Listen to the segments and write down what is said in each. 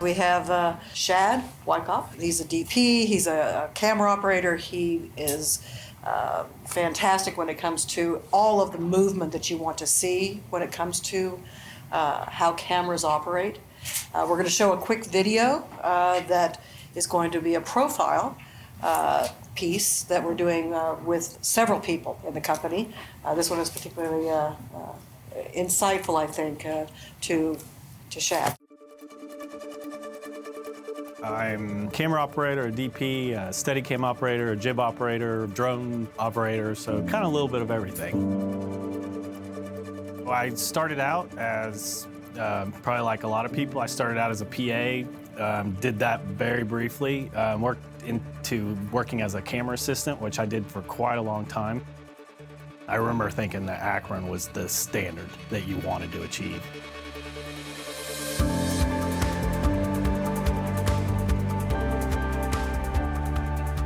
We have Shad, Wycoff. He's a DP, he's a camera operator. He is fantastic when it comes to all of the movement that you want to see when it comes to how cameras operate. We're going to show a quick video that is going to be a profile piece that we're doing with several people in the company. This one is particularly insightful, I think, to Shad. I'm a camera operator, a DP, a Steadicam operator, a jib operator, drone operator, so kind of a little bit of everything. Well, I started out as, probably like a lot of people, I started out as a PA, did that very briefly, worked into working as a camera assistant, which I did for quite a long time. I remember thinking that Akron was the standard that you wanted to achieve.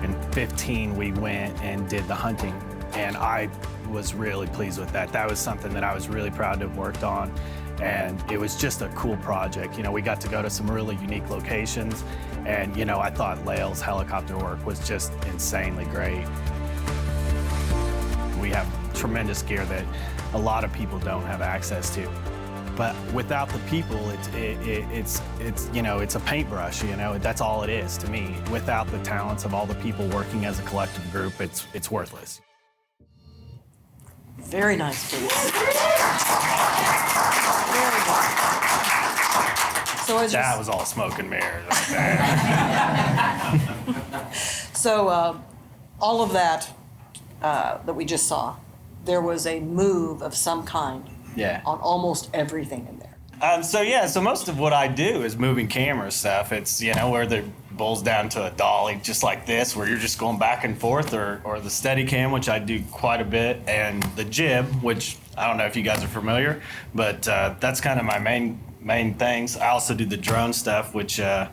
In 2015, we went and did the hunting, and I was really pleased with that. That was something that I was really proud to have worked on, and it was just a cool project. You know, we got to go to some really unique locations, and, you know, I thought Lael's helicopter work was just insanely great. We have tremendous gear that a lot of people don't have access to. But without the people, it's you know, it's a paintbrush, you know, that's all it is to me. Without the talents of all the people working as a collective group, it's worthless. Very nice, please. Very good. So as that was all smoke and mirrors. So all of that that we just saw, there was a move of some kind on almost everything in there. So most of what I do is moving camera stuff. It's, you know, where it boils down to a dolly just like this, where you're just going back and forth, or the Steadicam, which I do quite a bit, and the jib, which I don't know if you guys are familiar, but that's kind of my main things. I also do the drone stuff, which are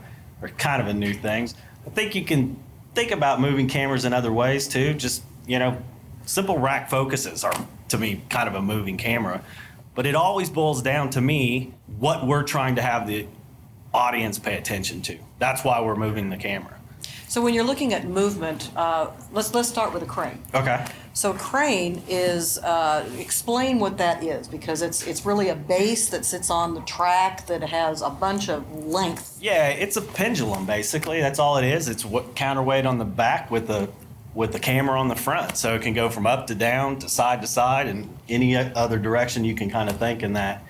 kind of a new things. I think you can think about moving cameras in other ways too. Just, you know, simple rack focuses are, to me, kind of a moving camera. But it always boils down to me what we're trying to have the audience pay attention to. That's why we're moving the camera. So when you're looking at movement, let's start with a crane. Okay. So crane is, explain what that is, because it's really a base that sits on the track that has a bunch of length. Yeah, it's a pendulum, basically. That's all it is. It's what counterweight on the back with the camera on the front. So it can go from up to down to side, and any other direction you can kind of think in that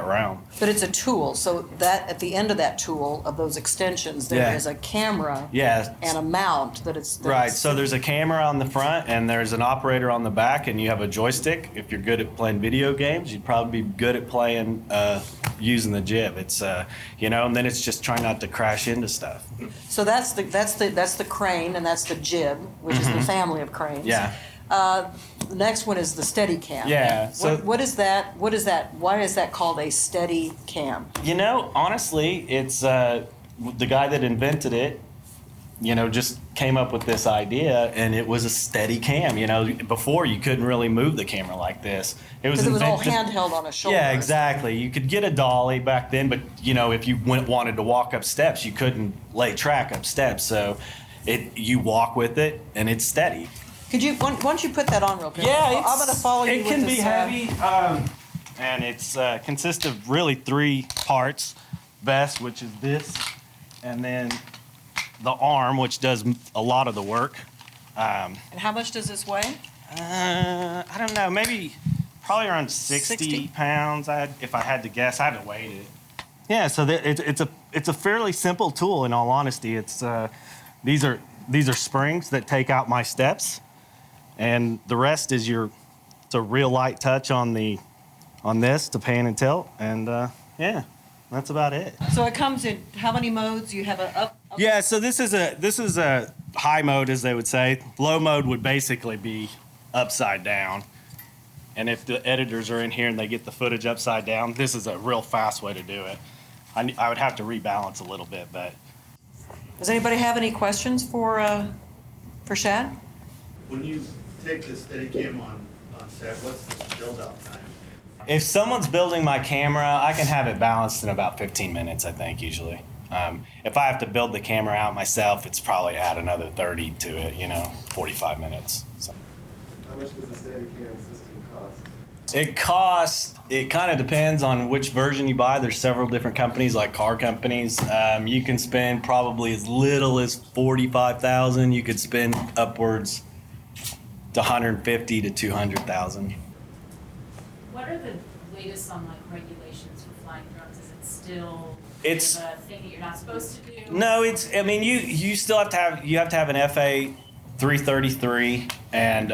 realm. But it's a tool, so that at the end of that tool, of those extensions, there is a camera and a mount that it's... Right, so there's a camera on the front and there's an operator on the back, and you have a joystick. If you're good at playing video games, you'd probably be good at playing using the jib. It's you know, and then it's just trying not to crash into stuff. So that's the crane, and that's the jib, which is the family of cranes. Yeah. The next one is the Steadicam. Yeah. So what is that? What is that? Why is that called a Steadicam? You know, honestly, it's the guy that invented it, you know, just came up with this idea, and it was a Steadicam. You know, before you couldn't really move the camera like this. It was all handheld on a shoulder. Yeah, exactly. You could get a dolly back then, but you know, if you wanted to walk up steps, you couldn't lay track up steps. So you walk with it, and it's steady. Could you, why don't you put that on real quick? Yeah, I'm going to follow you with this. It can be heavy, and it's consists of really 3 parts. Vest, which is this, and then the arm, which does a lot of the work. And how much does this weigh? I don't know, probably around 60 pounds, if I had to guess. I haven't weighed it. Yeah, so it's a fairly simple tool, in all honesty. It's these are springs that take out my steps. And the rest is it's a real light touch on this to pan and tilt, and yeah, that's about it. So it comes in how many modes? You have a up? Yeah, so this is a high mode, as they would say. Low mode would basically be upside down. And if the editors are in here and they get the footage upside down, this is a real fast way to do it. I would have to rebalance a little bit, but. Does anybody have any questions for Shad? When you take the Steadicam on set, what's the build-out time? If someone's building my camera, I can have it balanced in about 15 minutes, I think, usually. If I have to build the camera out myself, it's probably add another 30 to it, 45 minutes. So. How much does the Steadicam system cost? It kind of depends on which version you buy. There's several different companies, like car companies. You can spend probably as little as $45,000. You could spend upwards to 150 to 200,000. What are the latest on like regulations for flying drones? Is it still It's- a thing that you're not supposed to do? No, you still have to have an FA 333, and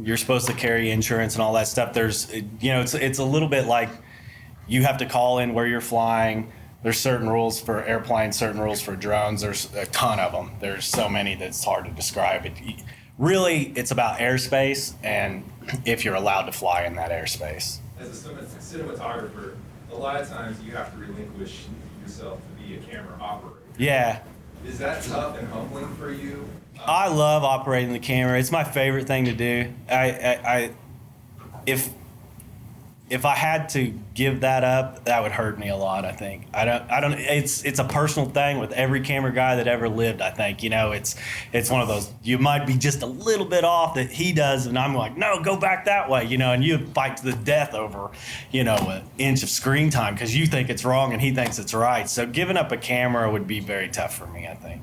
you're supposed to carry insurance and all that stuff. There's it's a little bit like you have to call in where you're flying. There's certain rules for airplanes, certain rules for drones. There's a ton of them. There's so many that it's hard to describe. Really, it's about airspace and if you're allowed to fly in that airspace. As a cinematographer, a lot of times you have to relinquish yourself to be a camera operator. Yeah. Is that tough and humbling for you? I love operating the camera. It's my favorite thing to do. If I had to give that up, that would hurt me a lot. I think I don't. It's a personal thing with every camera guy that ever lived. I think it's one of those. You might be just a little bit off that he does, and I'm like, no, go back that way. And you fight to the death over an inch of screen time because you think it's wrong and he thinks it's right. So giving up a camera would be very tough for me. I think.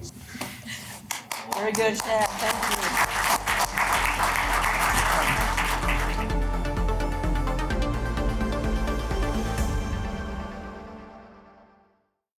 Very good, Shad. Thank you.